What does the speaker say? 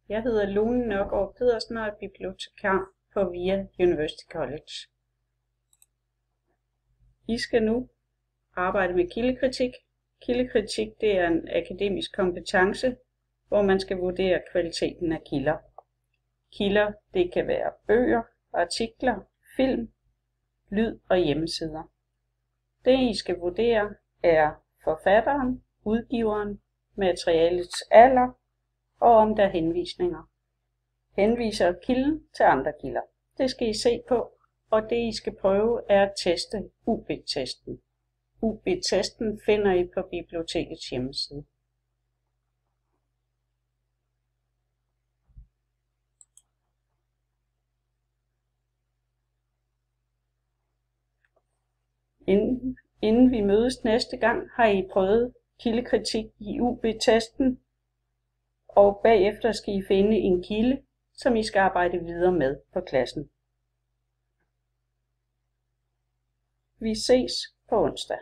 Jeg hedder Lone Nørgaard Pedersen og er bibliotekar på VIA University College. I skal nu arbejde med kildekritik. Kildekritik det er en akademisk kompetence, hvor man skal vurdere kvaliteten af kilder. Kilder det kan være bøger, artikler, film, lyd og hjemmesider. Det I skal vurdere er forfatteren, udgiveren, materialets alder og om der er henvisninger. Henviser kilden til andre kilder. Det skal I se på, og det I skal prøve er at teste UB-testen. UB-testen finder I på bibliotekets hjemmeside. Inden vi mødes næste gang, har I prøvet kildekritik i UB-testen, og bagefter skal I finde en kilde, som I skal arbejde videre med på klassen. Vi ses på onsdag.